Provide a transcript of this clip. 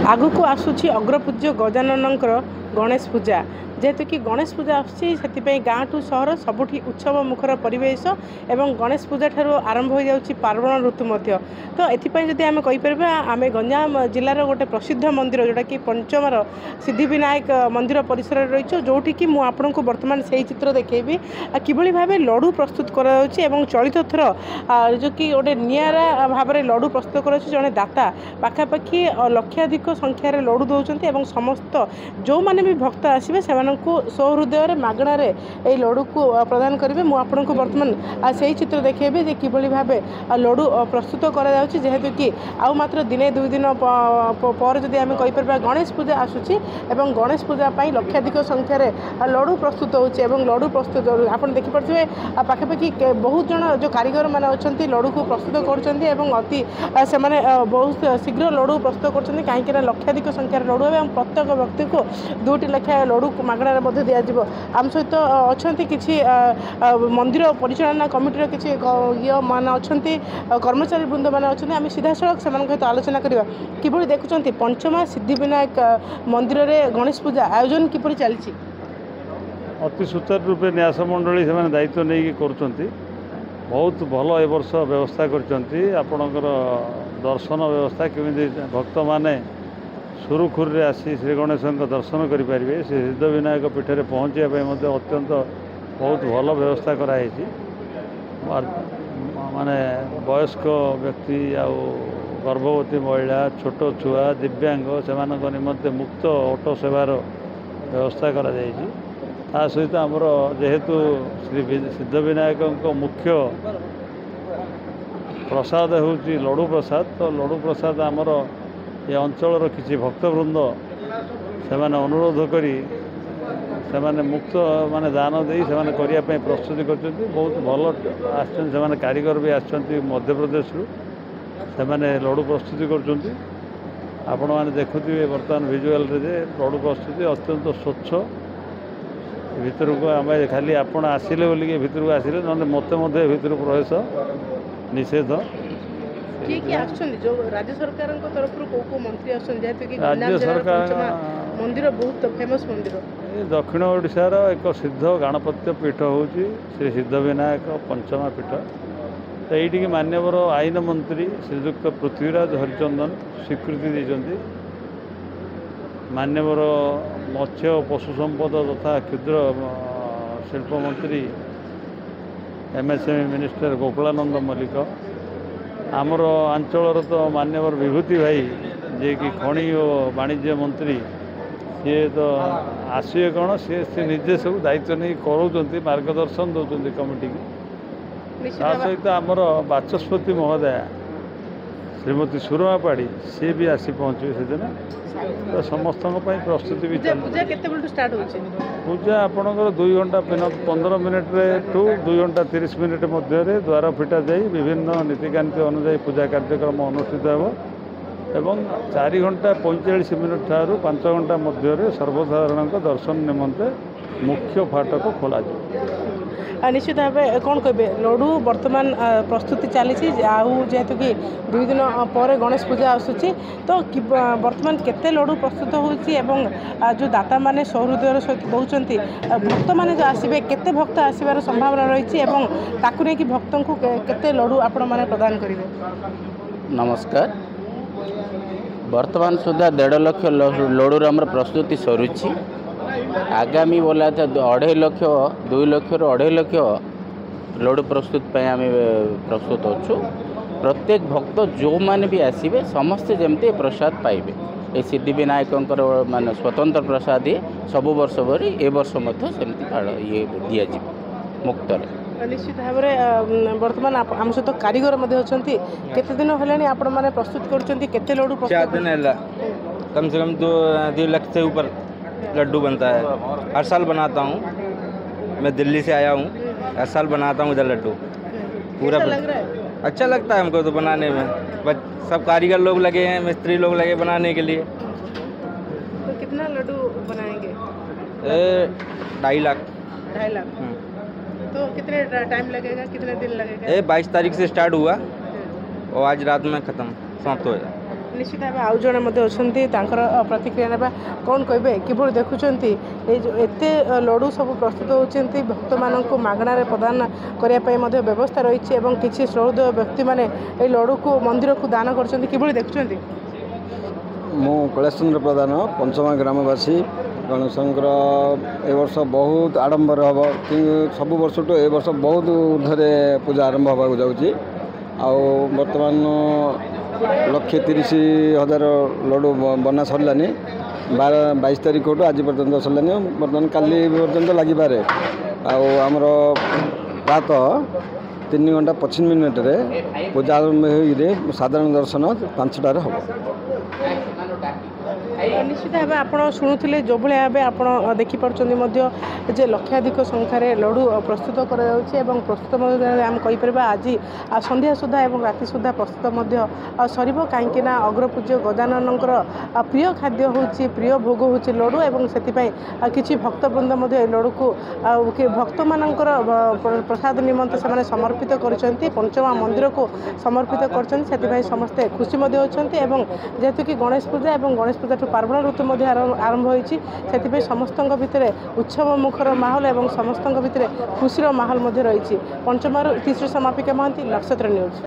आगु को आसूची अग्रपूज्य गजाननंकर गणेश पूजा जेहेतु कि गणेश पूजा आसूची गाँ टू सहर सबुठी उत्सव मुखर परिवेश एवं गणेश पूजा ठारू आरंभ हो जाउची पार्वण ऋतु मध्य। तो एथिपाई जदि आमे कहि परबा आमे गंजाम जिल्लार गोटे प्रसिद्ध मंदिर जोटा कि पंचमर सिद्धिविनायक मंदिर परिसर रही जोठी कि मु आपनको वर्तमान से चित्र देखैबी किभली भाबे लड्डू प्रस्तुत करा जाउची एवं चलित थर जो कि गोटे नियारा भाव में लड्डू प्रस्तुत करा जाउची जने दाता पाखापाखि लक्षाधिक संख्यार लड्डू दौरान और समस्त जो मैंने भी भक्त आसवे से सहृदय मागणार ये लड्डू को प्रदान करेंगे। मुझे बर्तमान से चित्र देखेबी जे किभली भाव लड्डू प्रस्तुत करा जेहेतु कि आउ मात्र दिने दुई दिन पर जदि आम कहीपर गणेश पूजा आसूची एवं गणेश पूजा लक्षाधिक संख्यार लड्डू प्रस्तुत होची लड्डू प्रस्तुत आप देखिपे पाखापाखि बहुत जन जो कारीगर मैंने अच्छा लड्डू को प्रस्तुत कर अति से बहुत शीघ्र लड्डू प्रस्तुत कर कहीं लक्षाधिक संख्यार लड्डू और प्रत्येक व्यक्ति को दुईटी लेखा लड्डू मागणार दिज्व आम सहित अच्छा किसी मंदिर परिचालना कमिटर किसी ये मान अच्छा कर्मचारी वृंद मैंने अच्छा आम सीधा सड़क से सहित आलोचना करवा किभली देखुं पंचमा सिद्धिविनायक मंदिर में गणेश पूजा आयोजन किपरि चली अति सुचारू रूपे न्यास मंडली से दायित्व नहीं कर बहुत भल ए वर्ष व्यवस्था करपणकर दर्शन व्यवस्था केमी भक्त माने सुरुखुर रे आसी श्री गणेश दर्शन करेंगे से सिद्धिविनायक पीठ में पहुँचापी अत्यंत बहुत भल व्यवस्था कराई माने वयस्क व्यक्ति आउ गर्भवती महिला छोट छुआ दिव्यांग से निमंते मुक्त ऑटो सेवार व्यवस्था करा सहित आमर जेहेतु श्री सिद्धिविनायक मुख्य प्रसाद हूँ लड्डू प्रसाद तो लड्डू प्रसाद आमर ये अंचल किसी भक्तवृंद से अनुरोध करी से मुक्त माने दान दे से प्रस्तुति कर बहुत भल आसने कारीगर भी आसछन्ति मध्य प्रदेश से लड्डू प्रस्तुति कर आपण मैंने देखुए बर्तमान विजुआल रे लड्डू प्रस्तुति अत्यंत स्वच्छ भितर को आम खाली आपण आसिले बोलिए भितर को आसिले ना मत भितर प्रवेश निषेध जो राज्य सरकार तरफ को मंत्री राज्य सरकार मंदिर बहुत फेमस मंदिर दक्षिण ओडिशार एक सिद्ध गणपत्य पीठ हूँ श्री सिद्धिविनायक पंचमा पीठ तो ये मान्यवर आईन मंत्री श्रीजुक्त पृथ्वीराज हरिचंदन स्वीकृति देते मान्यवर मत्स्य और पशु संपद तथा क्षुद्र शिल्प मंत्री एमएसएमई मिनिस्टर गोकुलानंद मल्लिक आमर अंचल तो मान्यवर विभूति भाई जे कि खनि और वाणिज्य मंत्री सी तो आसवे कौन सी निजे सब दायित्व नहीं कर मार्गदर्शन दौरान कमिटी की सहित आमर बाचस्पति महोदया श्रीमती सुरमा पाड़ी सी भी आसी पहुँचे से दिन तो समस्त प्रस्तुति भी पूजा आपणकर 2 घंटा 15 मिनट टू 2 घंटा 30 मिनट मध्य द्वार फिटा जाई विभिन्न नीतिकांति अनुसार पूजा कार्यक्रम अनुष्ठित हो एवं 4 घंटा 45 मिनट ठारू 5 घंटा मध्य सर्वसाधारण दर्शन निमंते मुख्य फाटक खोल निश्चित भाव कौन कहे लड्डू बर्तमान प्रस्तुति चली जेहेतु कि 2 दिन पर गणेश पूजा आसूची तो बर्तमान केते लड्डू प्रस्तुत होची जो दाता माने सहृदय सहित दौरान भक्त माने जो आसवे केते भक्त आसबार संभावना रही ताकू नहीं कि भक्त को केते लड्डू आपण माने प्रदान करेंगे। नमस्कार वर्तमान सुधा 1.5 लाख लड्डूर आम प्रस्तुति सरुची आगामी बोला था 2.5 लाख 2 लाख 2.5 लाख लड्डू प्रस्तुत आम प्रस्तुत अच्छु प्रत्येक भक्त जो माने भी आसवे समस्ते जमती प्रसाद पाइबे ये सिद्धिविनायक मान स्वतंत्र प्रसाद ये सब वर्ष भरी ए वर्ष सेमती ये दिज्व मुक्त निश्चित भाव में बर्तमान आम सहित कारीगर केते दिन है आपण मैंने प्रस्तुत करते लड्डू 4 दिन है कम से कम 2 लाख से ऊपर लड्डू बनता है। हर साल बनाता हूँ मैं दिल्ली से आया हूँ हर साल बनाता हूँ इधर लड्डू पूरा लग रहा है अच्छा लगता है हमको तो बनाने में बस सब कारीगर लोग लगे हैं मिस्त्री लोग लगे बनाने के लिए। तो कितना लड्डू बनाएंगे 2.5 लाख 2.5 लाख तो कितने टाइम लगेगा कितने दिन लगेगा 22 तारीख से स्टार्ट हुआ और आज रात में ख़त्म समाप्त हो जाए। निश्चित भाव आउ जड़े अच्छा प्रतिक्रिया ना कौन कहे कि देखुं एते लडू सब प्रस्तुत होती भक्त मान मागणार प्रदान करने व्यवस्था रही किसी श्रद्धेय व्यक्ति मैंने लडू को मंदिर को दान कर देखुं मु कैलाश चंद्र प्रधान पंचमा ग्रामवासी गणेशंकर ए वर्ष बहुत आडंबर हम कि सब वर्ष टू ए वर्ष बहुत ऊर्धे पूजा आरंभ होगा जाऊँगी बर्तमान 1,30,000 लडू बना सरलानी 22 तारीख आज पर्यटन सरलानी बर्तमान काली पर्यटन लगिपारे आमर प्रातः 3 घंटा 25 मिनट पूजा आरंभ हो साधारण दर्शन 5टार हम निश्चित भाव आप शुणुले जो भाव आप देखिपुं जे लक्षाधिक संख्यार लडू प्रस्तुत प्रस्तुत आम कहीपर आज संध्या सुधा और राति सुधा प्रस्तुत सर कहीं अग्रपूज्य गजाननकर प्रिय खाद्य हूँ प्रिय भोग हूँ लडू और से किसी भक्तवृंद लडू को भक्त मानकर प्रसाद निमंत से समर्पित कर पंचमा मंदिर को समर्पित कर समस्ते खुशी अच्छा जेहेतु कि गणेश पूजा और गणेश पूजा पार्वण ऋतु आरंभ होती समस्त भितर उत्सव मुखर माहौल और समस्त भितर खुशीर माहौल रही पंचमारू तीसरी समापिका महांती नक्षत्र न्यूज।